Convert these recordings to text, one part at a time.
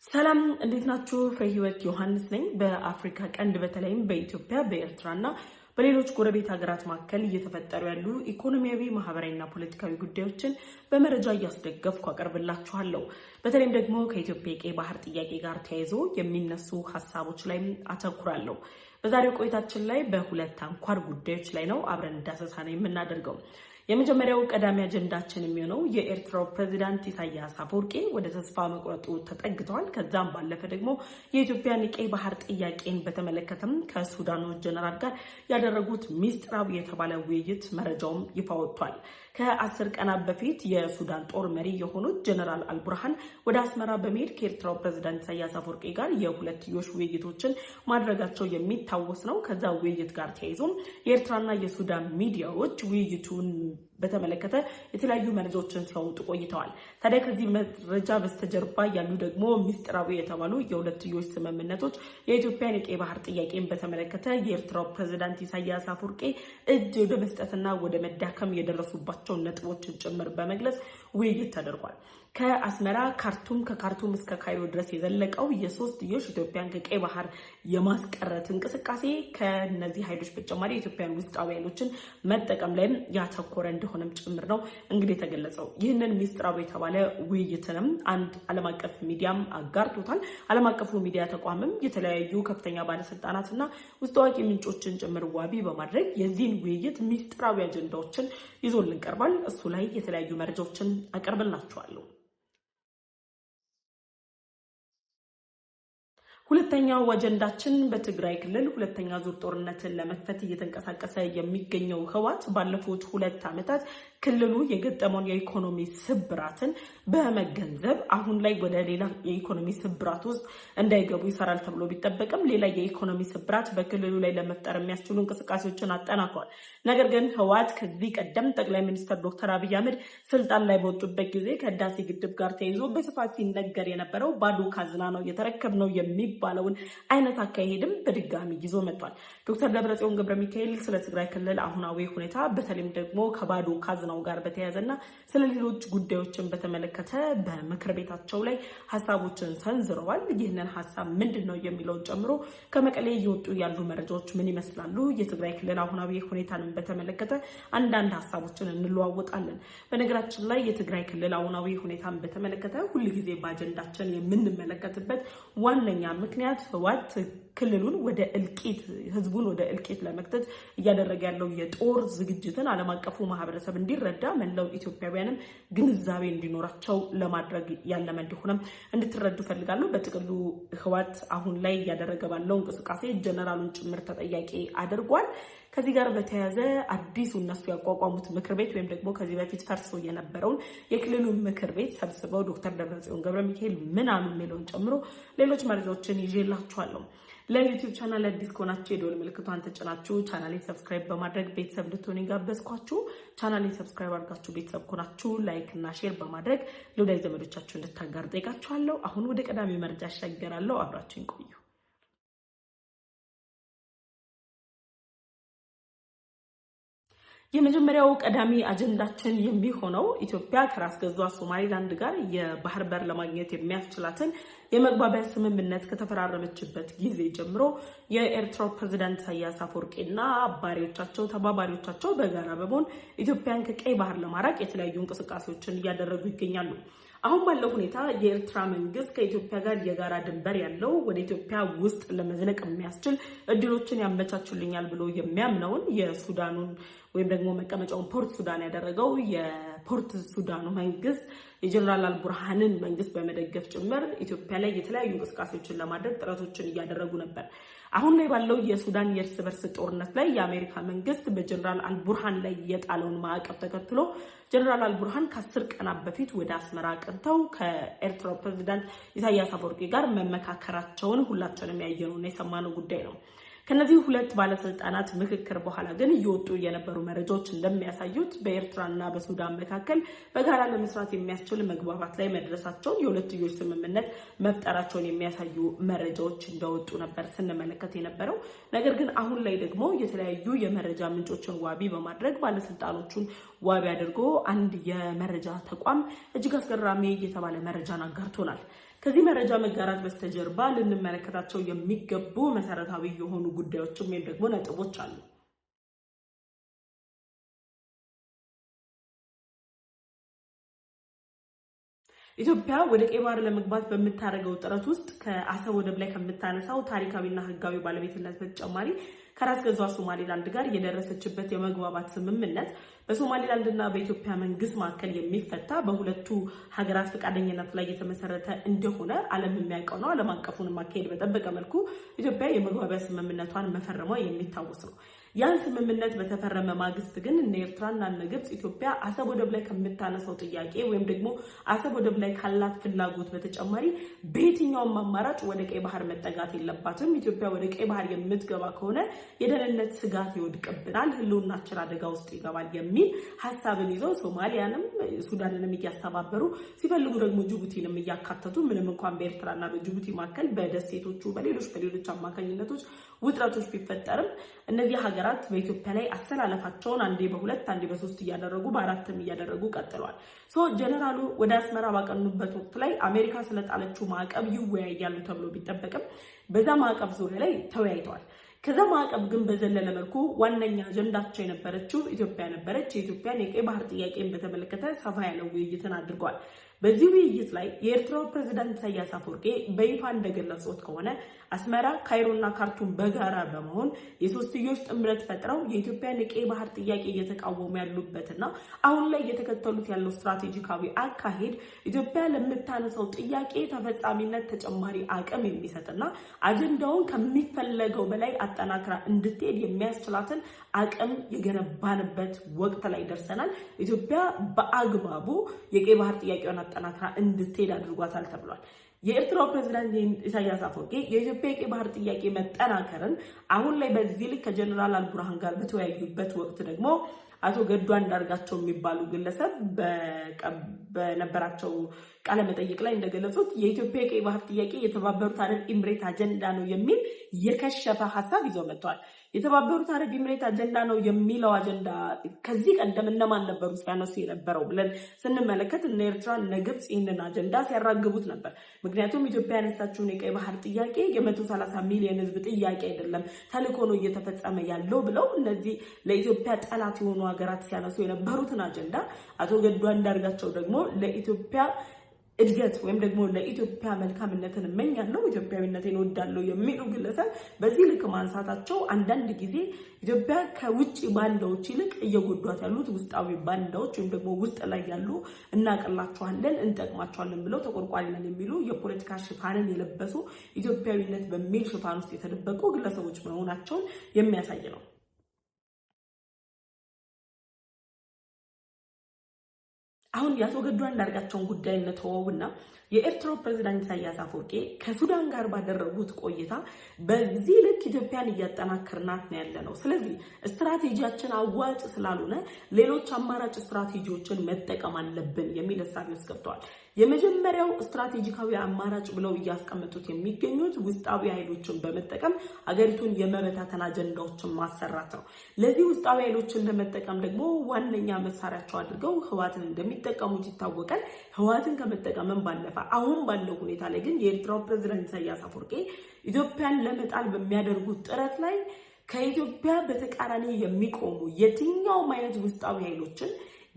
ሰላም እንዴት ናችሁ? ፍሬህይወት ዮሐንስ ነኝ። በአፍሪካ ቀንድ በተለይም በኢትዮጵያ በኤርትራና በሌሎች ጎረቤት ሀገራት መካከል እየተፈጠሩ ያሉ ኢኮኖሚያዊ፣ ማህበራዊና ፖለቲካዊ ጉዳዮችን በመረጃ እያስደገፍኩ አቀርብላችኋለሁ። በተለይም ደግሞ ከኢትዮጵያ የቀይ ባህር ጥያቄ ጋር ተያይዞ የሚነሱ ሀሳቦች ላይ አተኩራለሁ። በዛሬው ቆይታችን ላይ በሁለት አንኳር ጉዳዮች ላይ ነው አብረን ዳሰሳ ነው የምናደርገው። የመጀመሪያው ቀዳሚ አጀንዳችን የሚሆነው የኤርትራው ፕሬዝዳንት ኢሳያስ አፈወርቂ ወደ ተስፋ መቁረጡ ተጠግተዋል። ከዛም ባለፈ ደግሞ የኢትዮጵያን የቀይ ባህር ጥያቄን በተመለከተም ከሱዳኑ ጀነራል ጋር ያደረጉት ሚስጥራዊ የተባለ ውይይት መረጃውም ይፋ ወጥቷል። ከ10 ቀናት በፊት የሱዳን ጦር መሪ የሆኑት ጀነራል አልቡርሃን ወደ አስመራ በመሄድ ከኤርትራው ፕሬዝዳንት ኢሳያስ አፈወርቂ ጋር የሁለትዮሽ ውይይቶችን ማድረጋቸው የሚታወስ ነው። ከዛ ውይይት ጋር ተያይዞም የኤርትራና የሱዳን ሚዲያዎች ውይይቱን በተመለከተ የተለያዩ መረጃዎችን ሲያወጡ ቆይተዋል። ታዲያ ከዚህ መረጃ በስተጀርባ ያሉ ደግሞ ሚስጥራዊ የተባሉ የሁለትዮሽ ስምምነቶች የኢትዮጵያን የቀይ ባህር ጥያቄን በተመለከተ የኤርትራው ፕሬዝዳንት ኢሳያስ አፈወርቂ እጅ ወደ መስጠትና ወደ መዳከም የደረሱባቸው ነጥቦችን ጭምር በመግለጽ ውይይት ተደርጓል። ከአስመራ ካርቱም፣ ከካርቱም እስከ ካይሮ ድረስ የዘለቀው የሶስትዮሽ ኢትዮጵያን ከቀይ ባህር የማስቀረት እንቅስቃሴ ከነዚህ ኃይሎች በተጨማሪ የኢትዮጵያን ውስጣዊ ኃይሎችን መጠቀም ላይ ያተኮረ እንደሆነም ጭምር ነው እንግዲህ የተገለጸው። ይህንን ሚስጥራዊ የተባለ ውይይትንም አንድ ዓለም አቀፍ ሚዲያም አጋርቶታል። ዓለም አቀፉ ሚዲያ ተቋምም የተለያዩ ከፍተኛ ባለስልጣናትና ውስጥ አዋቂ ምንጮችን ጭምር ዋቢ በማድረግ የዚህን ውይይት ሚስጥራዊ አጀንዳዎችን ይዞልን ቀርቧል። እሱ ላይ የተለያዩ መረጃዎችን አቀርብላችኋለሁ። ሁለተኛው አጀንዳችን በትግራይ ክልል ሁለተኛ ዙር ጦርነትን ለመክፈት እየተንቀሳቀሰ የሚገኘው ህወሓት ባለፉት 2 ዓመታት ክልሉ የገጠመውን የኢኮኖሚ ስብራትን በመገንዘብ አሁን ላይ ወደ ሌላ የኢኮኖሚ ስብራት ውስጥ እንዳይገቡ ይሰራል ተብሎ ቢጠበቅም ሌላ የኢኮኖሚ ስብራት በክልሉ ላይ ለመፍጠር የሚያስችሉ እንቅስቃሴዎችን አጠናክሯል። ነገር ግን ህወሓት ከዚህ ቀደም ጠቅላይ ሚኒስትር ዶክተር አብይ አህመድ ስልጣን ላይ በወጡበት ጊዜ ከህዳሴ ግድብ ጋር ተያይዞ በስፋት ሲነገር የነበረው ባዶ ካዝና ነው የተረከብነው የሚባለውን አይነት አካሄድም በድጋሚ ይዞ መጥቷል። ዶክተር ደብረጽዮን ገብረ ሚካኤል ስለ ትግራይ ክልል አሁናዊ ሁኔታ በተለይም ደግሞ ከባዶ ካዝናው ጋር በተያያዘና ስለ ሌሎች ጉዳዮችን በተመለከተ በምክር ቤታቸው ላይ ሀሳቦችን ሰንዝረዋል። ይህንን ሀሳብ ምንድነው የሚለውን ጨምሮ ከመቀሌ እየወጡ ያሉ መረጃዎች ምን ይመስላሉ፣ የትግራይ ክልል አሁናዊ ሁኔታን በተመለከተ አንዳንድ ሀሳቦችን እንለዋወጣለን። በነገራችን ላይ የትግራይ ክልል አሁናዊ ሁኔታን በተመለከተ ሁልጊዜ በአጀንዳችን የምንመለከትበት ዋነኛ ምክንያት ህወሓት ክልሉን ወደ እልቂት ህዝቡን ወደ እልቂት ለመክተት እያደረገ ያለው የጦር ዝግጅትን ዓለም አቀፉ ማህበረሰብ እንዲረዳ መላው ኢትዮጵያውያንም ግንዛቤ እንዲኖራቸው ለማድረግ ያለመ እንደሆነም እንድትረዱ ፈልጋለሁ። በጥቅሉ ህወሓት አሁን ላይ እያደረገ ባለው እንቅስቃሴ ጀነራሉን ጭምር ተጠያቂ አድርጓል። ከዚህ ጋር በተያያዘ አዲሱ እነሱ ያቋቋሙት ምክር ቤት ወይም ደግሞ ከዚህ በፊት ፈርሶ የነበረውን የክልሉ ምክር ቤት ሰብስበው ዶክተር ደብረጽዮን ገብረ ሚካኤል ምን አሉ የሚለውን ጨምሮ ሌሎች መረጃዎችን ይዤላችኋለሁ። ለዩቲዩብ ቻናል አዲስ ከሆናችሁ የደወል ምልክቷን ተጭናችሁ ቻናሌን ሰብስክራይብ በማድረግ ቤተሰብ ልትሆኑ ጋበዝኳችሁ። ቻናሌን ሰብስክራይብ አድርጋችሁ ቤተሰብ ከሆናችሁ ላይክ እና ሼር በማድረግ ለወዳጅ ዘመዶቻችሁ እንድታጋሩ ጠይቃችኋለሁ። አሁን ወደ ቀዳሚ መረጃ አሻገራለሁ። አብራችሁን ቆዩ። የመጀመሪያው ቀዳሚ አጀንዳችን የሚሆነው ኢትዮጵያ ከራስ ገዟ ሶማሊላንድ ጋር የባህር በር ለማግኘት የሚያስችላትን የመግባቢያ ስምምነት ከተፈራረመችበት ጊዜ ጀምሮ የኤርትራው ፕሬዝዳንት ኢሳያስ አፈወርቂና አባሪዎቻቸው ተባባሪዎቻቸው በጋራ በመሆን ኢትዮጵያን ከቀይ ባህር ለማራቅ የተለያዩ እንቅስቃሴዎችን እያደረጉ ይገኛሉ። አሁን ባለው ሁኔታ የኤርትራ መንግስት ከኢትዮጵያ ጋር የጋራ ድንበር ያለው ወደ ኢትዮጵያ ውስጥ ለመዝለቅ የሚያስችል እድሎችን ያመቻቹልኛል ብሎ የሚያምነውን የሱዳኑን ወይም ደግሞ መቀመጫውን ፖርት ሱዳን ያደረገው የፖርት ሱዳኑ መንግስት የጀነራል አልቡርሃንን መንግስት በመደገፍ ጭምር ኢትዮጵያ ላይ የተለያዩ እንቅስቃሴዎችን ለማድረግ ጥረቶችን እያደረጉ ነበር። አሁን ላይ ባለው የሱዳን የእርስ በርስ ጦርነት ላይ የአሜሪካ መንግስት በጀነራል አልቡርሃን ላይ የጣለውን ማዕቀብ ተከትሎ ጀነራል አልቡርሃን ከ10 ቀናት በፊት ወደ አስመራ አቅንተው ከኤርትራው ፕሬዝዳንት ኢሳያስ አፈወርቂ ጋር መመካከራቸውን ሁላችንም ያየነውና የሰማነው ጉዳይ ነው። ከነዚህ ሁለት ባለስልጣናት ምክክር በኋላ ግን እየወጡ የነበሩ መረጃዎች እንደሚያሳዩት በኤርትራና በሱዳን መካከል በጋራ ለመስራት የሚያስችል መግባባት ላይ መድረሳቸውን የሁለትዮሽ ስምምነት መፍጠራቸውን የሚያሳዩ መረጃዎች እንደወጡ ነበር ስንመለከት የነበረው። ነገር ግን አሁን ላይ ደግሞ የተለያዩ የመረጃ ምንጮችን ዋቢ በማድረግ ባለስልጣኖቹን ዋቢ አድርጎ አንድ የመረጃ ተቋም እጅግ አስገራሚ የተባለ መረጃን አጋርቶናል። ከዚህ መረጃ መጋራት በስተጀርባ ልንመለከታቸው የሚገቡ መሰረታዊ የሆኑ ጉዳዮችም ወይም ደግሞ ነጥቦች አሉ። ኢትዮጵያ ወደ ቀይ ባህር ለመግባት በምታደርገው ጥረት ውስጥ ከአሰብ ወደብ ላይ ከምታነሳው ታሪካዊና ሕጋዊ ባለቤትነት በተጨማሪ ከራስ ገዟ ሶማሊላንድ ጋር የደረሰችበት የመግባባት ስምምነት በሶማሊላንድና በኢትዮጵያ መንግስት መካከል የሚፈታ በሁለቱ ሀገራት ፈቃደኝነት ላይ የተመሰረተ እንደሆነ ዓለም የሚያውቀው ነው። ዓለም አቀፉን ማካሄድ በጠበቀ መልኩ ኢትዮጵያ የመግባቢያ ስምምነቷን መፈረሟ የሚታወስ ነው። ያን ስምምነት በተፈረመ ማግስት ግን እነ ኤርትራና እነ ግብጽ ኢትዮጵያ አሰብ ወደብ ላይ ከምታነሳው ጥያቄ ወይም ደግሞ አሰብ ወደብ ላይ ካላት ፍላጎት በተጨማሪ በየትኛውም አማራጭ ወደ ቀይ ባህር መጠጋት የለባትም። ኢትዮጵያ ወደ ቀይ ባህር የምትገባ ከሆነ የደህንነት ስጋት ይወድቅብናል፣ ህልውናችን አደጋ ውስጥ ይገባል የሚል ሐሳብን ይዘው ሶማሊያንም ሱዳንንም እያስተባበሩ ሲፈልጉ ደግሞ ጅቡቲንም እያካተቱ ምንም እንኳን በኤርትራና በጅቡቲ መካከል በደሴቶቹ በሌሎች አማካኝነቶች ውጥረቶች ቢፈጠርም እነዚህ ሀገራት በኢትዮጵያ ላይ አሰላለፋቸውን አንዴ በሁለት አንዴ በሶስት እያደረጉ በአራትም እያደረጉ ቀጥለዋል። ጀነራሉ ወደ አስመራ ባቀኑበት ወቅት ላይ አሜሪካ ስለጣለችው ማዕቀብ ይወያያሉ ተብሎ ቢጠበቅም በዛ ማዕቀብ ዙሪያ ላይ ተወያይተዋል። ከዛ ማዕቀብ ግን በዘለለ መልኩ ዋነኛ አጀንዳቸው የነበረችው ኢትዮጵያ ነበረች። የኢትዮጵያን የቀይ ባህር ጥያቄን በተመለከተ ሰፋ ያለ ውይይትን አድርገዋል። በዚህ ውይይት ላይ የኤርትራው ፕሬዝዳንት ኢሳያስ አፈወርቂ በይፋ እንደገለጹት ከሆነ አስመራ፣ ካይሮና ካርቱም በጋራ በመሆን የሶስትዮሽ ጥምረት ፈጥረው የኢትዮጵያን የቀይ ባህር ጥያቄ እየተቃወሙ ያሉበትና አሁን ላይ እየተከተሉት ያለው ስትራቴጂካዊ አካሄድ ኢትዮጵያ ለምታነሳው ጥያቄ ተፈጻሚነት ተጨማሪ አቅም የሚሰጥና አጀንዳውን ከሚፈለገው በላይ አጠናክራ እንድትሄድ የሚያስችላትን አቅም የገነባንበት ወቅት ላይ ደርሰናል። ኢትዮጵያ በአግባቡ የቀይ ባህር ጥያቄውን አጠናክራ እንድትሄድ አድርጓታል ተብሏል። የኤርትራው ፕሬዝዳንት ኢሳያስ አፈወርቂ የኢትዮጵያ የቀይ ባህር ጥያቄ መጠናከርን አሁን ላይ በዚህ ልክ ከጀነራል አልቡርሃን ጋር በተወያዩበት ወቅት ደግሞ አቶ ገዱ አንዳርጋቸው የሚባሉ ግለሰብ በነበራቸው ቃለ መጠይቅ ላይ እንደገለጹት የኢትዮጵያ የቀይ ባህር ጥያቄ የተባበሩት አረብ ኤምሬት አጀንዳ ነው የሚል የከሸፈ ሐሳብ ይዘው መጥተዋል። የተባበሩት አረብ ኤምሬት አጀንዳ ነው የሚለው አጀንዳ ከዚህ ቀደም እነማን ነበሩ ሲያነሱ የነበረው ብለን ስንመለከት እነ ኤርትራ እነ ግብጽ ይህንን አጀንዳ ሲያራግቡት ነበር። ምክንያቱም ኢትዮጵያ ያነሳችውን የቀይ ባህር ጥያቄ የ130 ሚሊዮን ሕዝብ ጥያቄ አይደለም ተልእኮ ነው እየተፈጸመ ያለው ብለው እነዚህ ለኢትዮጵያ ጠላት የሆኑ ሀገራት ሲያነሱ የነበሩትን አጀንዳ አቶ ገዱ አንዳርጋቸው ደግሞ ለኢትዮጵያ እድገት ወይም ደግሞ ለኢትዮጵያ መልካምነትን እመኛለሁ ኢትዮጵያዊነትን እወዳለሁ የሚሉ ግለሰብ በዚህ ልክ ማንሳታቸው አንዳንድ ጊዜ ኢትዮጵያ ከውጪ ባንዳዎች ይልቅ እየጎዷት ያሉት ውስጣዊ ባንዳዎች ወይም ደግሞ ውስጥ ላይ ያሉ እናቀላቸዋለን እንጠቅማቸዋለን ብለው ተቆርቋሪ ነን የሚሉ የፖለቲካ ሽፋንን የለበሱ ኢትዮጵያዊነት በሚል ሽፋን ውስጥ የተደበቁ ግለሰቦች መሆናቸውን የሚያሳይ ነው። አሁን ያቶ ገዱ አንዳርጋቸውን ጉዳይ እንተወውና የኤርትራው ፕሬዝዳንት ኢሳያስ አፈወርቂ ከሱዳን ጋር ባደረጉት ቆይታ በዚህ ልክ ኢትዮጵያን እያጠናከርናት ነው ያለነው። ስለዚህ ስትራቴጂያችን አዋጭ ስላልሆነ ሌሎች አማራጭ ስትራቴጂዎችን መጠቀም አለብን የሚል ሐሳብ ውስጥ ገብተዋል። የመጀመሪያው ስትራቴጂካዊ አማራጭ ብለው እያስቀመጡት የሚገኙት ውስጣዊ ኃይሎችን በመጠቀም አገሪቱን የመበታተን አጀንዳዎችን ማሰራት ነው። ለዚህ ውስጣዊ ኃይሎችን ለመጠቀም ደግሞ ዋነኛ መሳሪያቸው አድርገው ህወሓትን እንደሚጠቀሙት ይታወቃል። ህወሓትን ከመጠቀምም ባለፈ አሁን ባለው ሁኔታ ላይ ግን የኤርትራው ፕሬዝዳንት ኢሳያስ አፈወርቂ ኢትዮጵያን ለመጣል በሚያደርጉት ጥረት ላይ ከኢትዮጵያ በተቃራኒ የሚቆሙ የትኛውም አይነት ውስጣዊ ኃይሎችን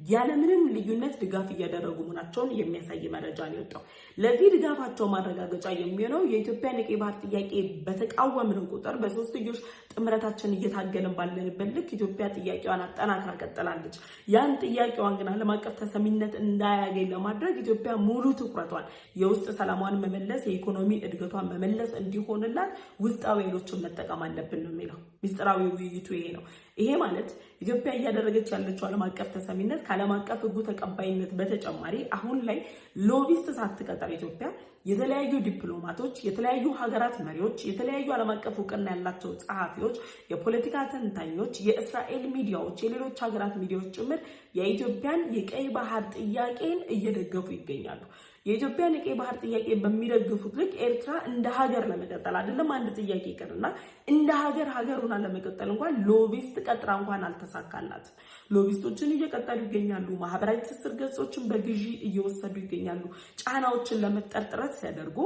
ያለምንም ልዩነት ድጋፍ እያደረጉ መሆናቸውን የሚያሳይ መረጃ ነው የወጣው። ለዚህ ድጋፋቸው ማረጋገጫ የሚሆነው የኢትዮጵያን የቀይ ባህር ጥያቄ በተቃወምን ቁጥር በሶስትዮሽ ጥምረታችን እየታገልን ባለንበት ልክ ኢትዮጵያ ጥያቄዋን አጠናክራ ቀጥላለች። ያን ጥያቄዋን ግን ዓለም አቀፍ ተሰሚነት እንዳያገኝ ለማድረግ ኢትዮጵያ ሙሉ ትኩረቷን የውስጥ ሰላሟን መመለስ፣ የኢኮኖሚ እድገቷን መመለስ እንዲሆንላት ውስጣዊ ኃይሎችን መጠቀም አለብን ነው የሚለው። ሚስጥራዊ ውይይቱ ይሄ ነው። ይሄ ማለት ኢትዮጵያ እያደረገች ያለችው ዓለም አቀፍ ተሰሚነት ከዓለም አቀፍ ሕጉ ተቀባይነት በተጨማሪ አሁን ላይ ሎቢስት ሳትቀጠር ኢትዮጵያ የተለያዩ ዲፕሎማቶች፣ የተለያዩ ሀገራት መሪዎች፣ የተለያዩ ዓለም አቀፍ እውቅና ያላቸው ጸሐፊዎች፣ የፖለቲካ ተንታኞች፣ የእስራኤል ሚዲያዎች፣ የሌሎች ሀገራት ሚዲያዎች ጭምር የኢትዮጵያን የቀይ ባህር ጥያቄን እየደገፉ ይገኛሉ። የኢትዮጵያን የቀይ ባህር ጥያቄ በሚደግፉት ልክ ኤርትራ እንደ ሀገር ለመቀጠል አይደለም አንድ ጥያቄ ይቀርና እንደ ሀገሩን ለመቀጠል እንኳን ሎቢስት ቀጥራ እንኳን አልተሳካላት። ሎቢስቶችን እየቀጠሉ ይገኛሉ። ማህበራዊ ትስስር ገጾችን በግዢ እየወሰዱ ይገኛሉ። ጫናዎችን ለመፍጠር ጥረት ሲያደርጉ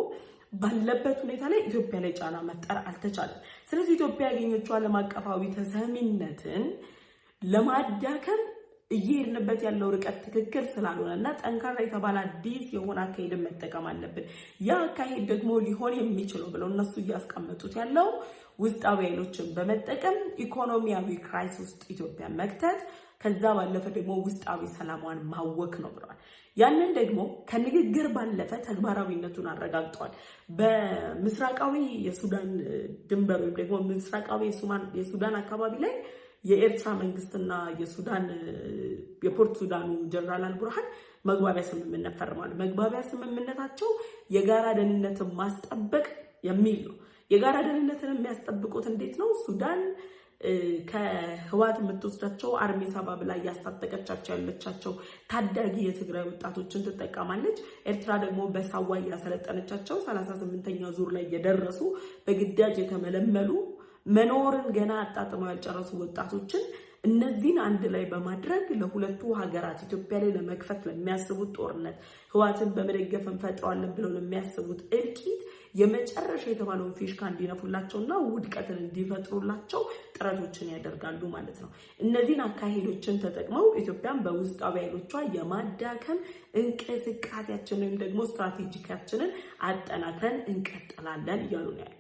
ባለበት ሁኔታ ላይ ኢትዮጵያ ላይ ጫና መፍጠር አልተቻለም። ስለዚህ ኢትዮጵያ ያገኘችው ዓለም አቀፋዊ ተሰሚነትን ለማዳከም እየሄድንበት ያለው ርቀት ትክክል ስላልሆነና ጠንካራ የተባለ አዲስ የሆነ አካሄድን መጠቀም አለብን። ያ አካሄድ ደግሞ ሊሆን የሚችለው ብለው እነሱ እያስቀመጡት ያለው ውስጣዊ ኃይሎችን በመጠቀም ኢኮኖሚያዊ ክራይሲስ ውስጥ ኢትዮጵያ መክተት፣ ከዛ ባለፈ ደግሞ ውስጣዊ ሰላሟን ማወክ ነው ብለዋል። ያንን ደግሞ ከንግግር ባለፈ ተግባራዊነቱን አረጋግጧል። በምስራቃዊ የሱዳን ድንበር ወይም ደግሞ ምስራቃዊ የሱዳን አካባቢ ላይ የኤርትራ መንግስትና የሱዳን የፖርት ሱዳኑ ጀነራል አልቡርሃን መግባቢያ ስምምነት ፈርመዋል። መግባቢያ ስምምነታቸው የጋራ ደህንነትን ማስጠበቅ የሚል ነው። የጋራ ደህንነትን የሚያስጠብቁት እንዴት ነው? ሱዳን ከህዋት የምትወስዳቸው አርሚ ሰባ ብላ እያስታጠቀቻቸው ያለቻቸው ታዳጊ የትግራይ ወጣቶችን ትጠቀማለች። ኤርትራ ደግሞ በሳዋ እያሰለጠነቻቸው 38ኛ ዙር ላይ የደረሱ በግዳጅ የተመለመሉ መኖርን ገና አጣጥመው ያልጨረሱ ወጣቶችን እነዚህን አንድ ላይ በማድረግ ለሁለቱ ሀገራት ኢትዮጵያ ላይ ለመክፈት ለሚያስቡት ጦርነት ህዋትን በመደገፍ እንፈጥረዋለን ብለው ለሚያስቡት እልቂት የመጨረሻ የተባለውን ፊሽካ እንዲነፉላቸውና ውድቀትን እንዲፈጥሩላቸው ጥረቶችን ያደርጋሉ ማለት ነው። እነዚህን አካሄዶችን ተጠቅመው ኢትዮጵያን በውስጣዊ ኃይሎቿ የማዳከም እንቅስቃሴያችንን ወይም ደግሞ ስትራቴጂካችንን አጠናክረን እንቀጥላለን እያሉ ነው ያሉት።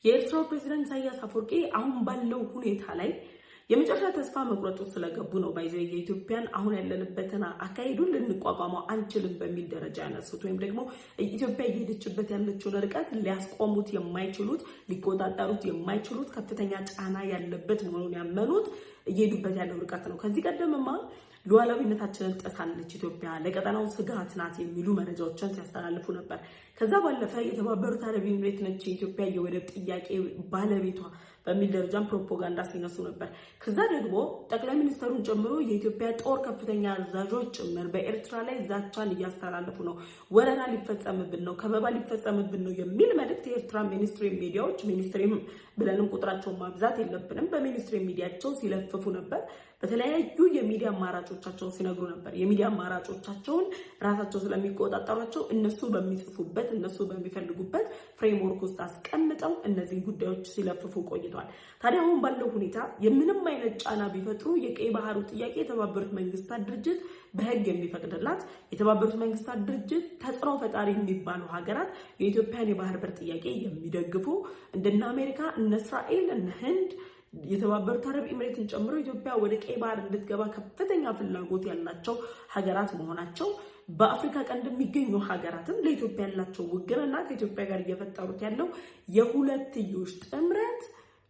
የኤርትራው ፕሬዝዳንት ኢሳያስ አፈወርቂ አሁን ባለው ሁኔታ ላይ የመጨረሻ ተስፋ መቁረጥ ውስጥ ስለገቡ ነው ባይዘው የኢትዮጵያን አሁን ያለንበትን አካሄዱን ልንቋቋመው አንችልም በሚል ደረጃ ያነሱት ወይም ደግሞ ኢትዮጵያ እየሄደችበት ያለችውን ርቀት ሊያስቆሙት የማይችሉት ሊቆጣጠሩት የማይችሉት ከፍተኛ ጫና ያለበት መሆኑን ያመኑት እየሄዱበት ያለው ርቀት ነው። ከዚህ ቀደምማ ሉዓላዊነታችንን ጥሳለች ኢትዮጵያ ለቀጠናው ስጋት ናት የሚሉ መረጃዎችን ሲያስተላልፉ ነበር። ከዛ ባለፈ የተባበሩት አረብ ኤሚሬት ነች የኢትዮጵያ የወደብ ጥያቄ ባለቤቷ በሚል ደረጃም ፕሮፓጋንዳ ሲነሱ ነበር። ከዛ ደግሞ ጠቅላይ ሚኒስትሩን ጨምሮ የኢትዮጵያ ጦር ከፍተኛ አዛዦች ጭምር በኤርትራ ላይ ዛቻን እያስተላለፉ ነው። ወረራ ሊፈጸምብን ነው፣ ከበባ ሊፈጸምብን ነው የሚል መልእክት የኤርትራ ሚኒስትሪ ሚዲያዎች ሚኒስትሪም ብለንም ቁጥራቸውን ማብዛት የለብንም በሚኒስትሪ ሚዲያቸው ሲለፍፉ ነበር። በተለያዩ የሚዲያ አማራጮቻቸው ሲነግሩ ነበር። የሚዲያ አማራጮቻቸውን ራሳቸው ስለሚቆጣጠሯቸው እነሱ በሚጽፉበት እነሱ በሚፈልጉበት ፍሬምወርክ ውስጥ አስቀምጠው እነዚህ ጉዳዮች ሲለፍፉ ቆይተዋል። ታዲያ አሁን ባለው ሁኔታ የምንም አይነት ጫና ቢፈጥሩ የቀይ ባህሩ ጥያቄ የተባበሩት መንግስታት ድርጅት በህግ የሚፈቅድላት የተባበሩት መንግስታት ድርጅት ተጽዕኖ ፈጣሪ የሚባሉ ሀገራት የኢትዮጵያን የባህር በር ጥያቄ የሚደግፉ እንደነ አሜሪካ፣ እነ እስራኤል፣ እነ ህንድ የተባበሩት አረብ ኤሚሬትን ጨምሮ ኢትዮጵያ ወደ ቀይ ባህር እንድትገባ ከፍተኛ ፍላጎት ያላቸው ሀገራት መሆናቸው በአፍሪካ ቀንድ የሚገኙ ሀገራትም ለኢትዮጵያ ያላቸው ውግንና ከኢትዮጵያ ጋር እየፈጠሩት ያለው የሁለትዮሽ ጥምረት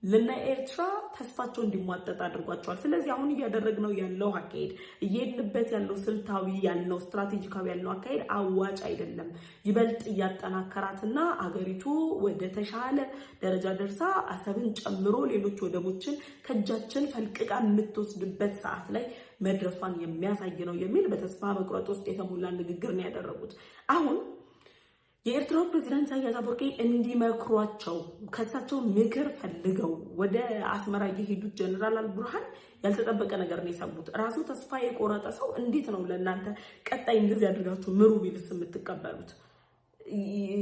ለኤርትራ ተስፋቸው እንዲሟጠጥ አድርጓቸዋል። ስለዚህ አሁን እያደረግነው ያለው አካሄድ እየሄድንበት ያለው ስልታዊ ያለው ስትራቴጂካዊ ያለው አካሄድ አዋጭ አይደለም። ይበልጥ እያጠናከራትና አገሪቱ ወደ ተሻለ ደረጃ ደርሳ አሰብን ጨምሮ ሌሎች ወደቦችን ከእጃችን ፈልቅቃ የምትወስድበት ሰዓት ላይ መድረሷን የሚያሳይ ነው የሚል በተስፋ መቁረጥ ውስጥ የተሞላ ንግግር ነው ያደረጉት። አሁን የኤርትራው ፕሬዝዳንት ኢሳያስ አፈወርቂ እንዲመክሯቸው ከሳቸው ምክር ፈልገው ወደ አስመራ የሄዱት ጀነራል አልቡርሃን ያልተጠበቀ ነገር ነው የሰሙት። ራሱ ተስፋ የቆረጠ ሰው እንዴት ነው ለእናንተ ቀጣይ እንደዚህ አድርጋችሁ ምሩ ቢልስ የምትቀበሉት?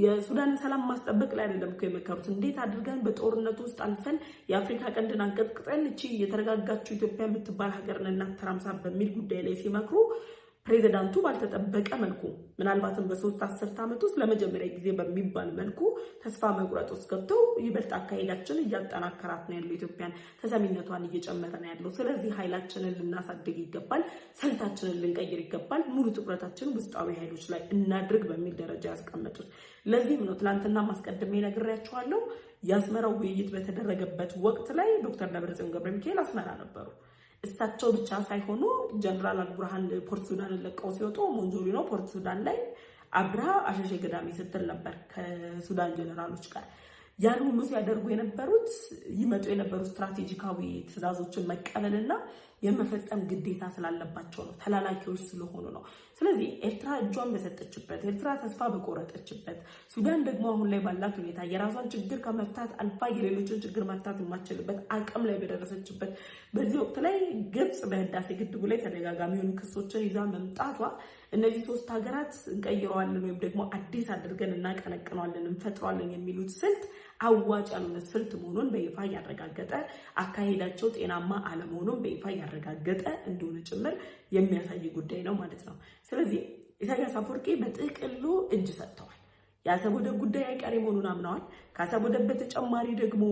የሱዳን ሰላም ማስጠበቅ ላይ አይደለም እኮ የመከሩት። እንዴት አድርገን በጦርነቱ ውስጥ አልፈን የአፍሪካ ቀንድን አንቀጥቅጠን እቺ የተረጋጋችው ኢትዮጵያ የምትባል ሀገርን እናተራምሳ በሚል ጉዳይ ላይ ሲመክሩ ፕሬዝዳንቱ ባልተጠበቀ መልኩ ምናልባትም በ3 አስርት ዓመት ውስጥ ለመጀመሪያ ጊዜ በሚባል መልኩ ተስፋ መቁረጥ ውስጥ ገብተው ይበልጥ አካሄዳችን እያጠናከራት ነው ያለው፣ ኢትዮጵያን ተሰሚነቷን እየጨመረ ነው ያለው። ስለዚህ ኃይላችንን ልናሳድግ ይገባል፣ ስልታችንን ልንቀይር ይገባል፣ ሙሉ ትኩረታችን ውስጣዊ ኃይሎች ላይ እናድርግ በሚል ደረጃ ያስቀመጡት። ለዚህም ነው ትናንትና ማስቀድሜ ነግሬያችኋለሁ። የአስመራው ውይይት በተደረገበት ወቅት ላይ ዶክተር ደብረጽዮን ገብረሚካኤል አስመራ ነበሩ። እሳቸው ብቻ ሳይሆኑ ጀነራል አልቡርሃን ፖርት ሱዳንን ለቀው ሲወጡ ሞንጆሪኖ ፖርት ሱዳን ላይ አብራ አሸሼ ገዳሚ ስትል ነበር ከሱዳን ጀነራሎች ጋር። ያን ሁሉ ሲያደርጉ የነበሩት ይመጡ የነበሩ ስትራቴጂካዊ ትዕዛዞችን መቀበልና የመፈጸም ግዴታ ስላለባቸው ነው፣ ተላላኪዎች ስለሆኑ ነው። ስለዚህ ኤርትራ እጇን በሰጠችበት፣ ኤርትራ ተስፋ በቆረጠችበት፣ ሱዳን ደግሞ አሁን ላይ ባላት ሁኔታ የራሷን ችግር ከመፍታት አልፋ የሌሎችን ችግር መፍታት የማትችልበት አቅም ላይ በደረሰችበት በዚህ ወቅት ላይ ግብጽ በህዳሴ ግድቡ ላይ ተደጋጋሚ የሆኑ ክሶችን ይዛ መምጣቷ እነዚህ ሶስት ሀገራት እንቀይረዋለን ወይም ደግሞ አዲስ አድርገን እናቀነቅነዋለን እንፈጥረዋለን የሚሉት ስልት አዋጭ ያልሆነ ስልት መሆኑን በይፋ ያረጋገጠ፣ አካሄዳቸው ጤናማ አለመሆኑን በይፋ ያረጋገጠ እንደሆነ ጭምር የሚያሳይ ጉዳይ ነው ማለት ነው። ስለዚህ ኢሳያስ አፈወርቂ በጥቅሉ እጅ ሰጥተዋል። የአሰብ ወደብ ጉዳይ አይቀሬ መሆኑን አምነዋል። ከአሰብ ወደብ በተጨማሪ ደግሞ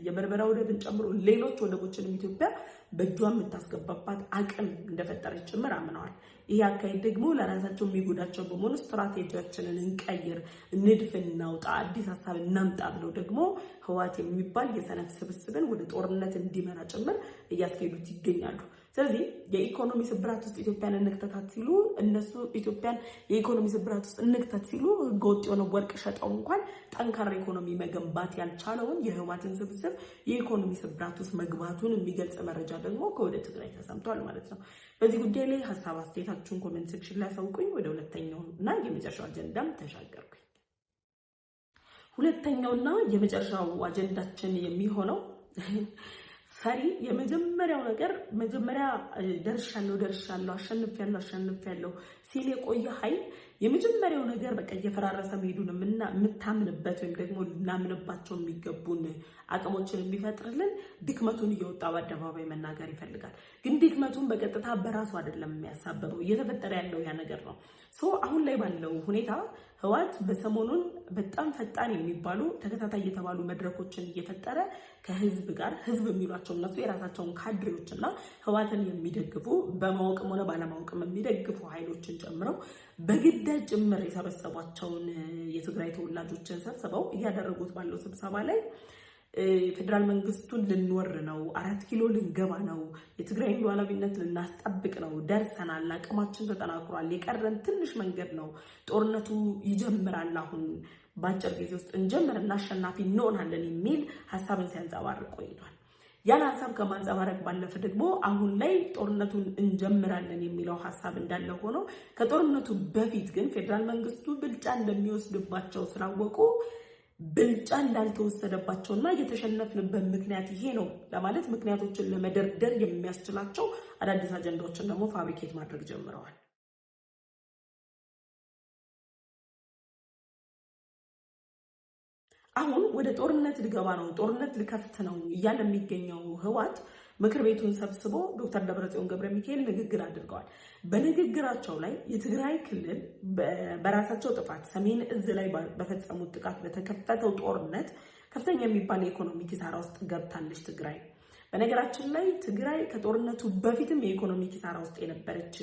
የበርበራ ወደብን ጨምሮ ሌሎች ወደቦችንም ኢትዮጵያ በእጇ የምታስገባባት አቅም እንደፈጠረች ጭምር አምነዋል። ይህ አካሄድ ደግሞ ለራሳቸው የሚጎዳቸው በመሆኑ ስትራቴጂያችንን እንቀይር፣ ንድፍ እናውጣ፣ አዲስ ሀሳብ እናምጣ ብለው ደግሞ ህወሓት የሚባል የሰነፍ ስብስብን ወደ ጦርነት እንዲመራ ጭምር እያስኬዱት ይገኛሉ። ስለዚህ የኢኮኖሚ ስብራት ውስጥ ኢትዮጵያን እንክተታት ሲሉ እነሱ ኢትዮጵያን የኢኮኖሚ ስብራት ውስጥ እንክተት ሲሉ ህገወጥ የሆነ ወርቅ ሸጠው እንኳን ጠንካራ ኢኮኖሚ መገንባት ያልቻለውን የህወሓትን ስብስብ የኢኮኖሚ ስብራት ውስጥ መግባቱን የሚገልጽ መረጃ ደግሞ ከወደ ትግራይ ተሰምቷል ማለት ነው። በዚህ ጉዳይ ላይ ሀሳብ አስተያየታችሁን ኮሜንት ሴክሽን ላይ አሳውቁኝ። ወደ ሁለተኛው እና የመጨረሻው አጀንዳም ተሻገርኩኝ። ሁለተኛውና የመጨረሻው አጀንዳችን የሚሆነው ፈሪ የመጀመሪያው ነገር መጀመሪያ ደርሻለሁ አሸንፊያለሁ ሲል የቆየ ኃይል የመጀመሪያው ነገር በቃ እየፈራረሰ መሄዱን የምታምንበት ወይም ደግሞ ልናምንባቸው የሚገቡን አቅሞችን የሚፈጥርልን ድክመቱን እየወጣ በአደባባይ መናገር ይፈልጋል። ግን ድክመቱን በቀጥታ በራሱ አይደለም የሚያሳበበው፣ እየተፈጠረ ያለው ያ ነገር ነው። አሁን ላይ ባለው ሁኔታ ህወሓት በሰሞኑን በጣም ፈጣን የሚባሉ ተከታታይ የተባሉ መድረኮችን እየፈጠረ ከህዝብ ጋር ህዝብ የሚሏቸው እነሱ የራሳቸውን ካድሬዎችና ህወሓትን የሚደግፉ በማወቅም ሆነ ባለማወቅም የሚደግፉ ኃይሎችን ጨምረው በግዳጅ ጭምር የሰበሰቧቸውን የትግራይ ተወላጆችን ሰብስበው እያደረጉት ባለው ስብሰባ ላይ ፌደራል መንግስቱን ልንወር ነው፣ 4 ኪሎ ልንገባ ነው፣ የትግራይን ሉዓላዊነት ልናስጠብቅ ነው፣ ደርሰናል፣ አቅማችን ተጠናክሯል፣ የቀረን ትንሽ መንገድ ነው፣ ጦርነቱ ይጀምራል፣ አሁን በአጭር ጊዜ ውስጥ እንጀምርና አሸናፊ እንሆናለን የሚል ሀሳብን ሲያንጸባርቅ ቆይቷል። ያን ሀሳብ ከማንጸባረቅ ባለፈ ደግሞ አሁን ላይ ጦርነቱን እንጀምራለን የሚለው ሀሳብ እንዳለ ሆኖ ከጦርነቱ በፊት ግን ፌደራል መንግስቱ ብልጫ እንደሚወስድባቸው ስላወቁ ብልጫ እንዳልተወሰደባቸውና የተሸነፍንበት ምክንያት ይሄ ነው ለማለት ምክንያቶችን ለመደርደር የሚያስችላቸው አዳዲስ አጀንዳዎችን ደግሞ ፋብሪኬት ማድረግ ጀምረዋል። አሁን ወደ ጦርነት ሊገባ ነው፣ ጦርነት ሊከፍት ነው እያለ የሚገኘው ህወሓት ምክር ቤቱን ሰብስቦ ዶክተር ደብረጽዮን ገብረ ሚካኤል ንግግር አድርገዋል። በንግግራቸው ላይ የትግራይ ክልል በራሳቸው ጥፋት ሰሜን እዝ ላይ በፈጸሙት ጥቃት በተከፈተው ጦርነት ከፍተኛ የሚባል የኢኮኖሚ ኪሳራ ውስጥ ገብታለች ትግራይ። በነገራችን ላይ ትግራይ ከጦርነቱ በፊትም የኢኮኖሚ ኪሳራ ውስጥ የነበረች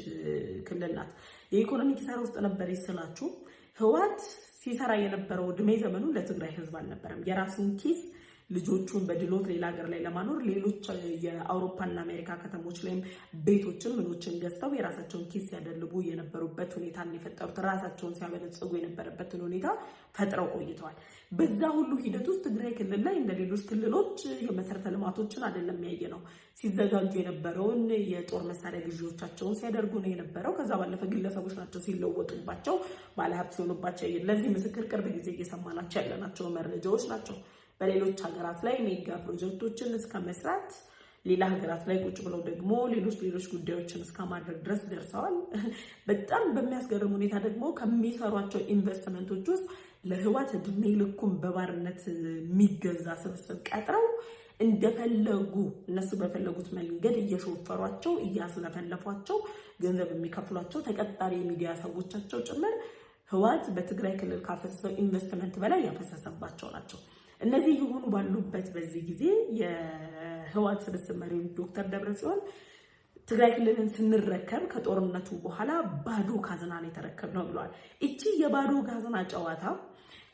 ክልል ናት። የኢኮኖሚ ኪሳራ ውስጥ ነበረች ስላችሁ ህወሓት ሲሰራ የነበረው እድሜ ዘመኑ ለትግራይ ህዝብ አልነበረም። የራሱን ኪስ ልጆቹን በድሎት ሌላ ሀገር ላይ ለማኖር ሌሎች የአውሮፓና አሜሪካ ከተሞች ላይም ቤቶችን ምኖችን ገዝተው የራሳቸውን ኪስ ሲያደልቡ የነበሩበት ሁኔታን የፈጠሩት ራሳቸውን ሲያበለጽጉ የነበረበትን ሁኔታ ፈጥረው ቆይተዋል። በዛ ሁሉ ሂደት ውስጥ ትግራይ ክልል ላይ እንደ ሌሎች ክልሎች የመሰረተ ልማቶችን አይደለም ያየ ነው። ሲዘጋጁ የነበረውን የጦር መሳሪያ ግዢዎቻቸውን ሲያደርጉ ነው የነበረው። ከዛ ባለፈ ግለሰቦች ናቸው ሲለወጡባቸው ባለሀብት ሲሆኑባቸው። ለዚህ ምስክር ቅርብ ጊዜ እየሰማናቸው ያለናቸው መረጃዎች ናቸው። በሌሎች ሀገራት ላይ ሜጋ ፕሮጀክቶችን እስከ መስራት ሌላ ሀገራት ላይ ቁጭ ብለው ደግሞ ሌሎች ጉዳዮችን እስከ ማድረግ ድረስ ደርሰዋል። በጣም በሚያስገርም ሁኔታ ደግሞ ከሚሰሯቸው ኢንቨስትመንቶች ውስጥ ለህወሓት እድሜ ልኩን በባርነት የሚገዛ ስብስብ ቀጥረው እንደፈለጉ እነሱ በፈለጉት መንገድ እየሾፈሯቸው እያስለፈለፏቸው ገንዘብ የሚከፍሏቸው ተቀጣሪ የሚዲያ ሰዎቻቸው ጭምር ህወሓት በትግራይ ክልል ካፈሰሰው ኢንቨስትመንት በላይ ያፈሰሰባቸው ናቸው። እነዚህ የሆኑ ባሉበት በዚህ ጊዜ የህወሓት ስብስብ መሪው ዶክተር ደብረጽዮን ትግራይ ክልልን ስንረከብ ከጦርነቱ በኋላ ባዶ ካዝናን የተረከብነው ብለዋል። እቺ የባዶ ካዝና ጨዋታ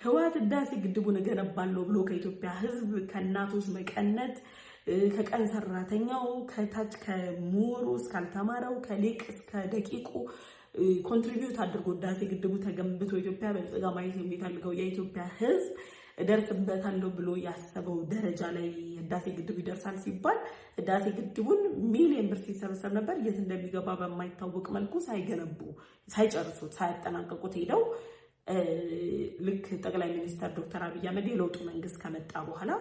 ህወሓት ህዳሴ ግድቡን እገነባለሁ ብሎ ከኢትዮጵያ ህዝብ ከእናቶች መቀነት ከቀን ሰራተኛው ከታች ከምሁሩ እስካልተማረው ከሊቅ እስከ ደቂቁ ኮንትሪቢዩት አድርጎ ህዳሴ ግድቡ ተገንብቶ ኢትዮጵያ በልጽጋ ማየት የሚፈልገው የኢትዮጵያ ህዝብ እደርስበታለሁ ብሎ ያሰበው ደረጃ ላይ ህዳሴ ግድቡ ይደርሳል ሲባል ህዳሴ ግድቡን ሚሊዮን ብር ሲሰበሰብ ነበር። የት እንደሚገባ በማይታወቅ መልኩ ሳይገነቡ ሳይጨርሱት ሳያጠናቀቁት ሄደው ልክ ጠቅላይ ሚኒስትር ዶክተር አብይ አህመድ የለውጡ መንግስት ከመጣ በኋላ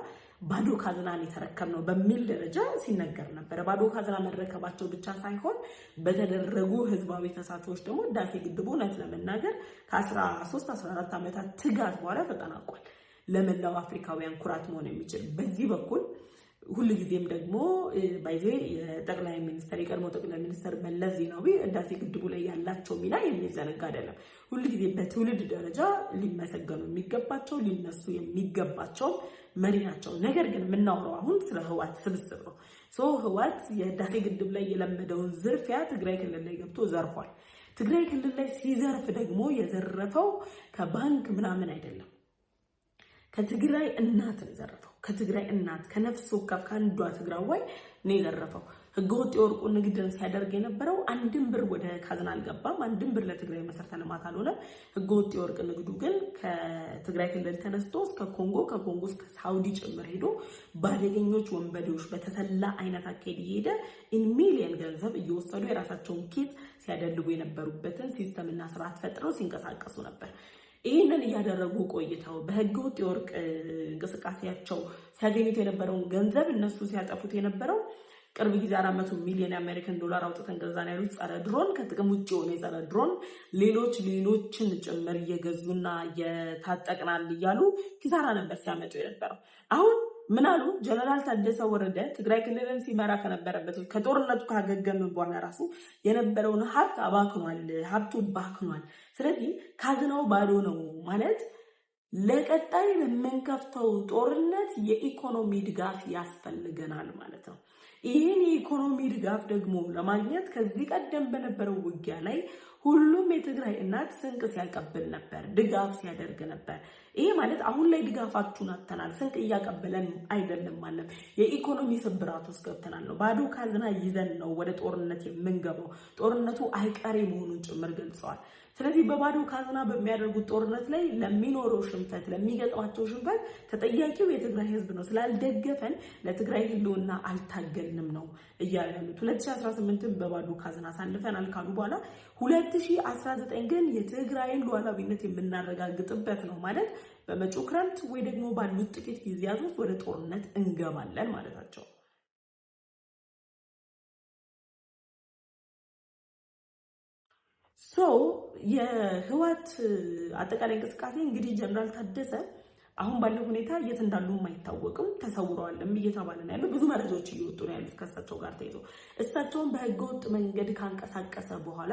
ባዶ ካዝናን የተረከብነው በሚል ደረጃ ሲነገር ነበር። ባዶ ካዝና መረከባቸው ብቻ ሳይሆን በተደረጉ ህዝባዊ ተሳትፎች ደግሞ ህዳሴ ግድቡ እውነት ለመናገር ከ13-14 ዓመታት ትጋት በኋላ ተጠናቋል። ለመላው አፍሪካውያን ኩራት መሆን የሚችል በዚህ በኩል ሁልጊዜም ደግሞ ባይዜ የጠቅላይ ሚኒስትር የቀድሞ ጠቅላይ ሚኒስትር መለስ ዜናዊ ህዳሴ ግድቡ ላይ ያላቸው ሚና የሚዘነጋ አይደለም። ሁልጊዜ በትውልድ ደረጃ ሊመሰገኑ የሚገባቸው ሊነሱ የሚገባቸው መሪ ናቸው። ነገር ግን የምናወራው አሁን ስለ ህወሓት ስብስብ ነው። ህወሓት የህዳሴ ግድብ ላይ የለመደውን ዝርፊያ ትግራይ ክልል ላይ ገብቶ ዘርፏል። ትግራይ ክልል ላይ ሲዘርፍ ደግሞ የዘረፈው ከባንክ ምናምን አይደለም፣ ከትግራይ እናት ነው የዘረፈው። ከትግራይ እናት ከነፍስ ወከፍ ከአንዷ ትግራዋይ ነው የዘረፈው። ህገወጥ የወርቁ ንግድን ሲያደርግ የነበረው አንድም ብር ወደ ካዝና አልገባም፣ አንድም ብር ለትግራይ መሰረተ ልማት አልሆነም። ህገወጥ የወርቅ ንግዱ ግን ከትግራይ ክልል ተነስቶ እስከ ኮንጎ ከኮንጎ እስከ ሳውዲ ጭምር ሄዶ በአደገኞች ወንበዴዎች በተሰላ አይነት አካሄድ እየሄደ ሚሊየን ገንዘብ እየወሰዱ የራሳቸውን ኪስ ሲያደልቡ የነበሩበትን ሲስተምና ስርዓት ፈጥረው ሲንቀሳቀሱ ነበር። ይህንን እያደረጉ ቆይተው በህገወጥ የወርቅ እንቅስቃሴያቸው ሲያገኙት የነበረውን ገንዘብ እነሱ ሲያጠፉት የነበረው ቅርብ ጊዜ 400 ሚሊዮን የአሜሪካን ዶላር አውጥተን ገዛን ያሉት ጸረ ድሮን ከጥቅም ውጭ የሆነ የጸረ ድሮን ሌሎችን ጭምር እየገዙና እየታጠቅናል እያሉ ኪሳራ ነበር ሲያመጡ የነበረው። አሁን ምን አሉ? ጀነራል ታደሰ ወረደ ትግራይ ክልልን ሲመራ ከነበረበት ከጦርነቱ ካገገመ በኋላ ራሱ የነበረውን ሀብት አባክኗል፣ ሀብቱ ባክኗል። ስለዚህ ካዝናው ባዶ ነው ማለት ለቀጣይ ለምንከፍተው ጦርነት የኢኮኖሚ ድጋፍ ያስፈልገናል ማለት ነው። ይህን የኢኮኖሚ ድጋፍ ደግሞ ለማግኘት ከዚህ ቀደም በነበረው ውጊያ ላይ ሁሉም የትግራይ እናት ስንቅ ሲያቀብል ነበር፣ ድጋፍ ሲያደርግ ነበር። ይሄ ማለት አሁን ላይ ድጋፋችሁን አጥተናል፣ ስንቅ እያቀበለን አይደለም ማለት የኢኮኖሚ ስብራት ውስጥ ገብተናል ነው። ባዶ ካዝና ይዘን ነው ወደ ጦርነት የምንገባው። ጦርነቱ አይቀሬ መሆኑን ጭምር ገልጸዋል። ስለዚህ በባዶ ካዝና በሚያደርጉት ጦርነት ላይ ለሚኖረው ሽንፈት ለሚገጥማቸው ሽንፈት ተጠያቂው የትግራይ ህዝብ ነው። ስላልደገፈን ለትግራይ ህልውና አልታገልንም ነው እያሉ ያሉት። 2018ን በባዶ ካዝና አሳልፈናል ካሉ በኋላ 2019 ግን የትግራይን ሉዓላዊነት የምናረጋግጥበት ነው ማለት በመጪው ክረምት ወይ ደግሞ ባሉት ጥቂት ጊዜያት ውስጥ ወደ ጦርነት እንገባለን ማለታቸው። የህወሓት አጠቃላይ እንቅስቃሴ እንግዲህ ጀነራል ታደሰ አሁን ባለው ሁኔታ የት እንዳሉ አይታወቅም፣ ተሰውረዋልም እየተባለ ነው ያለው። ብዙ መረጃዎች እየወጡ ነው ያሉት ከእሳቸው ጋር ተይዞ እሳቸውን በህገወጥ መንገድ ካንቀሳቀሰ በኋላ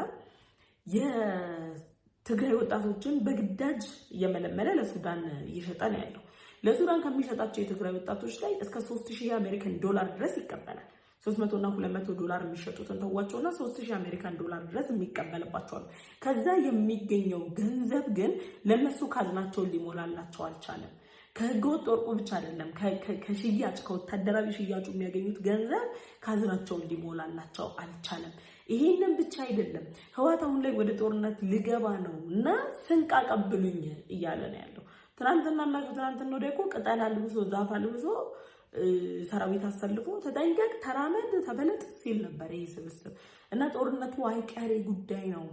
የትግራይ ወጣቶችን በግዳጅ እየመለመለ ለሱዳን እየሸጠ ነው ያለው። ለሱዳን ከሚሸጣቸው የትግራይ ወጣቶች ላይ እስከ 3000 የአሜሪካን ዶላር ድረስ ይቀበላል። 300 እና 200 ዶላር የሚሸጡትን ተዋቸውና 3000 የአሜሪካን ዶላር ድረስ የሚቀበልባቸዋል። ከዛ የሚገኘው ገንዘብ ግን ለነሱ ካዝናቸውን ሊሞላላቸው አልቻለም። ከህገወጥ ወርቁ ብቻ አይደለም፣ ከሽያጭ ከወታደራዊ ሽያጩ የሚያገኙት ገንዘብ ካዝናቸውን ሊሞላላቸው አልቻለም። ይሄንን ብቻ አይደለም፣ ህወሓት አሁን ላይ ወደ ጦርነት ሊገባ ነው እና ስንቅ አቀብሉኝ እያለ ነው ያለው። ትናንትና ወዲያ እኮ ቅጠል አልብሶ ዛፍ አልብሶ ሰራዊት አሰልፎ ተጠንቀቅ፣ ተራመድ፣ ተበለጥ ሲል ነበር ይህ ስብስብ እና ጦርነቱ አይቀሬ ጉዳይ ነው።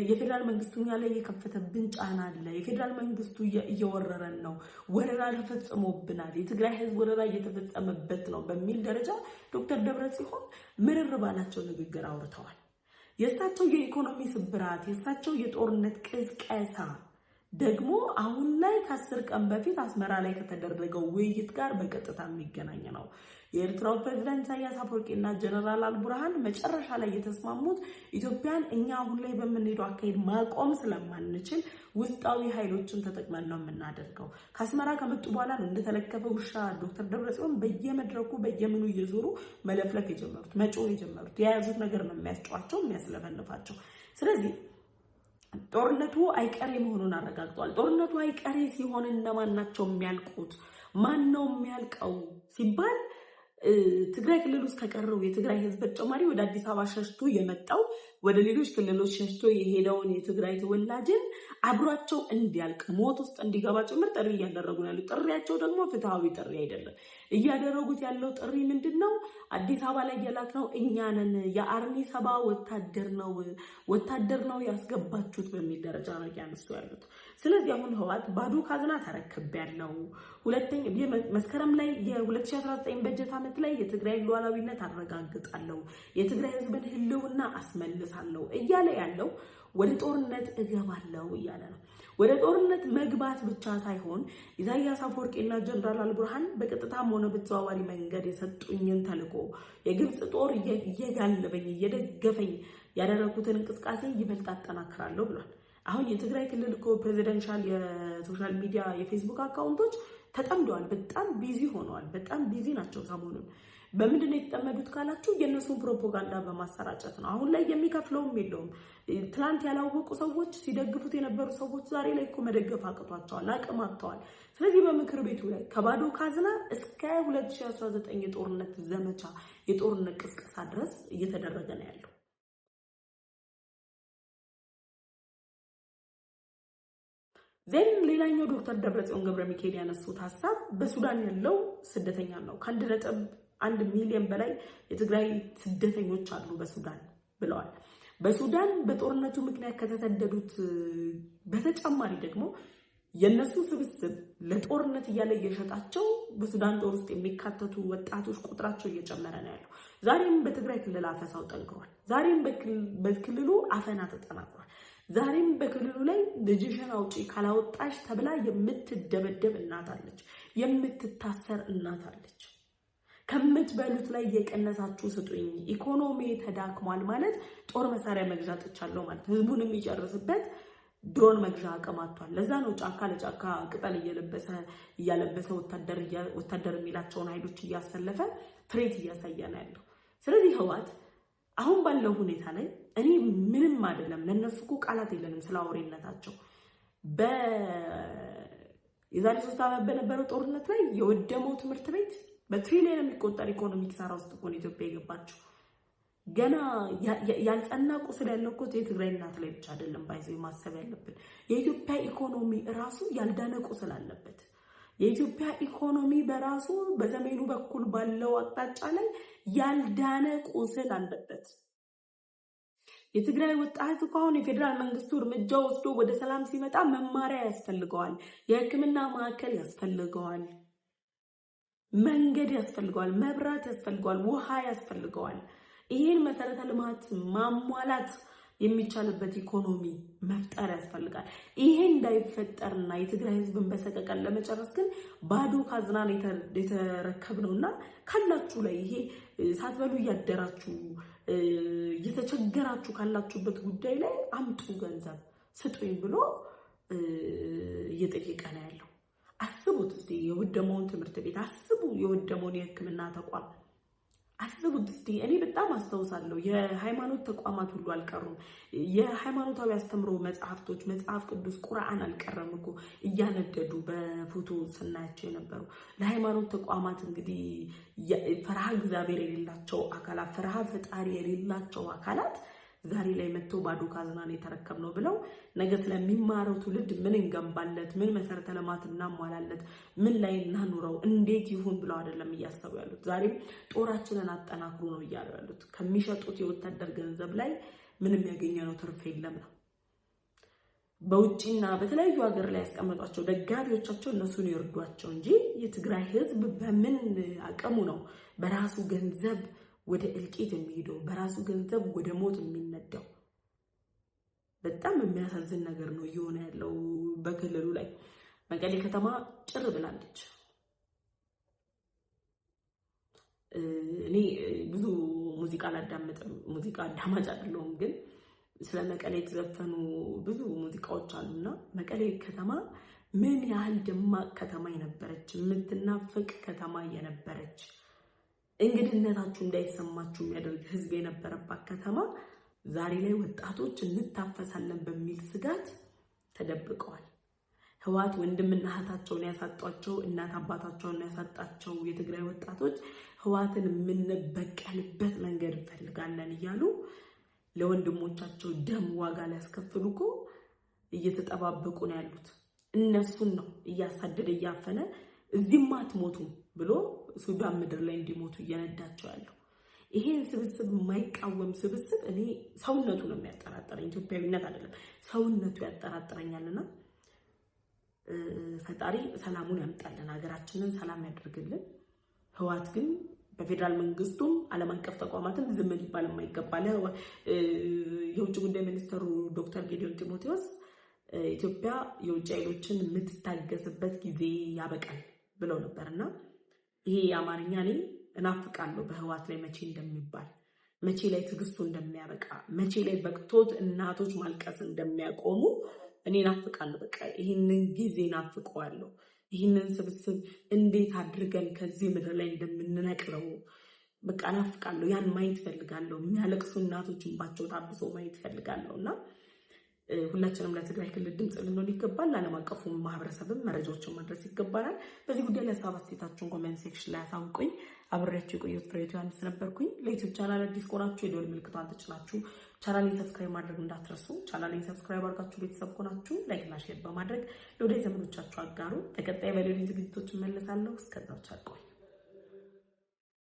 የፌደራል መንግስቱ እኛ ላይ የከፈተብን ጫና አለ። የፌደራል መንግስቱ እየወረረን ነው፣ ወረራ ተፈጽሞብናል፣ የትግራይ ህዝብ ወረራ እየተፈጸመበት ነው በሚል ደረጃ ዶክተር ደብረጽዮን ምርር ባላቸው ንግግር አውርተዋል። የእሳቸው የኢኮኖሚ ስብራት የእሳቸው የጦርነት ቅስቀሳ ደግሞ አሁን ላይ ከ10 ቀን በፊት አስመራ ላይ ከተደረገው ውይይት ጋር በቀጥታ የሚገናኝ ነው። የኤርትራው ፕሬዝዳንት ኢሳያስ አፈወርቂና ጀነራል አልቡርሃን መጨረሻ ላይ የተስማሙት ኢትዮጵያን እኛ አሁን ላይ በምንሄደው አካሄድ ማቆም ስለማንችል ውስጣዊ ኃይሎችን ተጠቅመን ነው የምናደርገው። ከአስመራ ከመጡ በኋላ ነው እንደተለከፈ ውሻ ዶክተር ደብረጽዮን በየመድረኩ በየምኑ እየዞሩ መለፍለፍ የጀመሩት፣ መጮህ የጀመሩት። የያዙት ነገር ነው የሚያስጨዋቸው የሚያስለፈልፋቸው። ስለዚህ ጦርነቱ አይቀሬ መሆኑን አረጋግጧል። ጦርነቱ አይቀሬ ሲሆን እነማን ናቸው የሚያልቁት? ማን ነው የሚያልቀው ሲባል ትግራይ ክልል ውስጥ ከቀረው የትግራይ ህዝብ በተጨማሪ ወደ አዲስ አበባ ሸሽቶ የመጣው ወደ ሌሎች ክልሎች ሸሽቶ የሄደውን የትግራይ ተወላጅን አብሯቸው እንዲያልቅ ሞት ውስጥ እንዲገባ ጭምር ጥሪ እያደረጉ ነው ያሉት። ጥሪያቸው ደግሞ ፍትሃዊ ጥሪ አይደለም። እያደረጉት ያለው ጥሪ ምንድነው? አዲስ አበባ ላይ የላክነው እኛ ነን፣ የአርሚ ሰባ ወታደር ነው ያስገባችሁት በሚል ደረጃ ነው ያነሱ ያሉት። ስለዚህ አሁን ህወሓት ባዶ ካዝና ተረክቤያለሁ፣ ሁለተኛ መስከረም ላይ የ2019 በጀት ዓመት ላይ የትግራይ ሉዓላዊነት አረጋግጣለሁ፣ የትግራይ ህዝብን ህልውና አስመልሳለሁ እያለ ያለው ወደ ጦርነት እገባለሁ እያለ ነው። ወደ ጦርነት መግባት ብቻ ሳይሆን ኢሳያስ አፈወርቂና ጀነራል አልቡርሃን በቀጥታም ሆነ በተዘዋዋሪ መንገድ የሰጡኝን ተልዕኮ የግብጽ ጦር እየጋለበኝ እየደገፈኝ ያደረኩትን እንቅስቃሴ ይበልጥ አጠናክራለሁ ብሏል። አሁን የትግራይ ክልል እኮ ፕሬዚደንሻል የሶሻል ሚዲያ የፌስቡክ አካውንቶች ተጠምደዋል። በጣም ቢዚ ሆነዋል። በጣም ቢዚ ናቸው ሰሞኑን። በምንድን ነው የተጠመዱት ካላችሁ የነሱን ፕሮፓጋንዳ በማሰራጨት ነው። አሁን ላይ የሚከፍለውም የለውም። ትላንት ያላወቁ ሰዎች ሲደግፉት የነበሩ ሰዎች ዛሬ ላይ እኮ መደገፍ አቅቷቸዋል፣ አቅም አጥተዋል። ስለዚህ በምክር ቤቱ ላይ ከባዶ ካዝና እስከ 2019 የጦርነት ዘመቻ የጦርነት ቅስቀሳ ድረስ እየተደረገ ነው ያለው። ዜን ሌላኛው ዶክተር ደብረጽዮን ገብረ ሚካኤል ያነሱት ሀሳብ በሱዳን ያለው ስደተኛ ነው። ከ1.1 ሚሊዮን በላይ የትግራይ ስደተኞች አሉ በሱዳን ብለዋል። በሱዳን በጦርነቱ ምክንያት ከተሰደዱት በተጨማሪ ደግሞ የነሱ ስብስብ ለጦርነት እያለ እየሸጣቸው በሱዳን ጦር ውስጥ የሚካተቱ ወጣቶች ቁጥራቸው እየጨመረ ነው ያለው። ዛሬም በትግራይ ክልል አፈሳው ጠንክሯል። ዛሬም በክልሉ አፈና ተጠናክሯል። ዛሬም በክልሉ ላይ ልጅሽን አውጪ ካላወጣሽ ተብላ የምትደበደብ እናት አለች፣ የምትታሰር እናት አለች። ከምትበሉት ላይ የቀነሳችሁ ስጡኝ፣ ኢኮኖሚ ተዳክሟል ማለት ጦር መሳሪያ መግዣ ጥቻለሁ ማለት፣ ህዝቡን የሚጨርስበት ድሮን መግዣ አቅም አጥቷል። ለዛ ነው ጫካ ለጫካ ቅጠል እያለበሰ ወታደር የሚላቸውን ኃይሎች እያሰለፈ ትሬት እያሳየ ነው ያለው። ስለዚህ ህወሓት አሁን ባለው ሁኔታ ላይ እኔ ምንም አይደለም፣ ለነሱ እኮ ቃላት የለንም ስለ አውሬነታቸው። የዛሬ 3 ዓመት በነበረው ጦርነት ላይ የወደመው ትምህርት ቤት በትሪሊየን የሚቆጠር ኢኮኖሚ ኪሳራ ውስጥ እኮ ነው ኢትዮጵያ የገባችው። ገና ያልጸና ቁስል ያለው እኮ የትግራይ እናት ላይ ብቻ አይደለም ባይዘው ማሰብ ያለብን። የኢትዮጵያ ኢኮኖሚ ራሱ ያልዳነ ቁስል አለበት። የኢትዮጵያ ኢኮኖሚ በራሱ በሰሜኑ በኩል ባለው አቅጣጫ ላይ ያልዳነ ቁስል አለበት። የትግራይ ወጣት አሁን የፌደራል መንግስቱ እርምጃ ወስዶ ወደ ሰላም ሲመጣ መማሪያ ያስፈልገዋል፣ የሕክምና ማዕከል ያስፈልገዋል፣ መንገድ ያስፈልገዋል፣ መብራት ያስፈልገዋል፣ ውሃ ያስፈልገዋል። ይሄን መሰረተ ልማት ማሟላት የሚቻልበት ኢኮኖሚ መፍጠር ያስፈልጋል። ይሄ እንዳይፈጠርና የትግራይ ህዝብን በሰቀቀን ለመጨረስ ግን ባዶ ካዝናን የተረከብነውና ካላችሁ ላይ ይሄ ሳትበሉ እያደራችሁ እየተቸገራችሁ ካላችሁበት ጉዳይ ላይ አምጡ ገንዘብ ስጡኝ ብሎ እየጠየቀ ነው ያለው። አስቡት እስቲ የወደመውን ትምህርት ቤት፣ አስቡ የወደመውን የሕክምና ተቋም አስቡት እስቲ። እኔ በጣም አስተውሳለሁ የሃይማኖት ተቋማት ሁሉ አልቀሩም። የሃይማኖታዊ አስተምሮ መጽሐፍቶች፣ መጽሐፍ ቅዱስ፣ ቁርአን አልቀረም እኮ እያነደዱ በፎቶ ስናያቸው የነበሩ ለሃይማኖት ተቋማት እንግዲህ ፈርሃ እግዚአብሔር የሌላቸው አካላት፣ ፈርሃ ፈጣሪ የሌላቸው አካላት ዛሬ ላይ መጥተው ባዶ ካዝናን የተረከብነው ብለው ነገ ስለሚማረው ትውልድ ምን እንገንባለት፣ ምን መሰረተ ልማት እናሟላለት፣ ምን ላይ እናኑረው፣ እንዴት ይሁን ብለው አይደለም እያሰቡ ያሉት። ዛሬም ጦራችንን አጠናክሩ ነው እያሉ ያሉት። ከሚሸጡት የወታደር ገንዘብ ላይ ምንም ያገኘነው ትርፍ የለም ነው። በውጪና በተለያዩ ሀገር ላይ ያስቀመጧቸው ደጋፊዎቻቸው እነሱን ይርዷቸው እንጂ የትግራይ ህዝብ በምን አቅሙ ነው በራሱ ገንዘብ ወደ እልቂት የሚሄደው፣ በራሱ ገንዘብ ወደ ሞት የሚነዳው? በጣም የሚያሳዝን ነገር ነው እየሆነ ያለው በክልሉ ላይ። መቀሌ ከተማ ጭር ብላለች። እኔ ብዙ ሙዚቃ አላዳምጥም፣ ሙዚቃ አዳማጭ አይደለሁም፣ ግን ስለ መቀሌ የተዘፈኑ ብዙ ሙዚቃዎች አሉና መቀሌ ከተማ ምን ያህል ደማቅ ከተማ የነበረች፣ የምትናፈቅ ከተማ የነበረች፣ እንግድነታችሁ እንዳይሰማችሁ የሚያደርግ ህዝብ የነበረባት ከተማ ዛሬ ላይ ወጣቶች እንታፈሳለን በሚል ስጋት ተደብቀዋል። ህወሓት ወንድምና እህታቸውን ያሳጣቸው፣ እናት አባታቸውን ያሳጣቸው የትግራይ ወጣቶች ህዋትን የምንበቀልበት መንገድ እንፈልጋለን እያሉ ለወንድሞቻቸው ደም ዋጋ ሊያስከፍሉ እኮ እየተጠባበቁ ነው ያሉት። እነሱን ነው እያሳደደ እያፈነ እዚህም አትሞቱም ብሎ ሱዳን ምድር ላይ እንዲሞቱ እየነዳቸው ያለው። ይሄን ስብስብ የማይቃወም ስብስብ እኔ ሰውነቱ ነው የሚያጠራጥረኝ፣ ኢትዮጵያዊነት አይደለም ሰውነቱ ያጠራጥረኛልና ፈጣሪ ሰላሙን ያምጣልን፣ ሀገራችንን ሰላም ያድርግልን። ህዋት ግን በፌደራል መንግስቱም ዓለም አቀፍ ተቋማትም ዝም ሊባል የማይገባለ የውጭ ጉዳይ ሚኒስትሩ ዶክተር ጌዲዮን ጢሞቴዎስ ኢትዮጵያ የውጭ ኃይሎችን የምትታገስበት ጊዜ ያበቃል ብለው ነበርና ይሄ የአማርኛ እኔ እናፍቃለሁ በህዋት ላይ መቼ እንደሚባል፣ መቼ ላይ ትግስቱ እንደሚያበቃ፣ መቼ ላይ በቅቶት እናቶች ማልቀስ እንደሚያቆሙ እኔ እናፍቃለሁ። በቃ ይሄንን ጊዜ እናፍቀዋለሁ። ይሄንን ስብስብ እንዴት አድርገን ከዚህ ምድር ላይ እንደምንነቅለው በቃ እናፍቃለሁ። ያን ማየት ፈልጋለሁ። የሚያለቅሱ እናቶች እንባቸው ታብሶ ማየት ፈልጋለሁና ሁላችንም ለትግራይ ክልል ድምጽ ልንሆን ይገባል። ለዓለም አቀፉ ማህበረሰብም መረጃዎችን ማድረስ ይገባናል። በዚህ ጉዳይ ላይ ሀሳብ አስተያየታችሁን ኮሜንት ሴክሽን ላይ አሳውቁኝ። አብሬያችሁ የቆየሁት ፍሬህይወት ዮሐንስ ነበርኩኝ። ለዩቲዩብ ቻናል አዲስ ከሆናችሁ የደወል ምልክቷን ተጭናችሁ ቻናሌን ሰብስክራይብ ማድረግ እንዳትረሱ። ቻናሌን ሰብስክራይብ አድርጋችሁ ቤተሰብ ከሆናችሁ ላይክ እና ሼር በማድረግ ለወዳጅ ዘመዶቻችሁ አጋሩ። በቀጣይ በሌሎች ዝግጅቶች እመለሳለሁ። እስከዛው ቻው።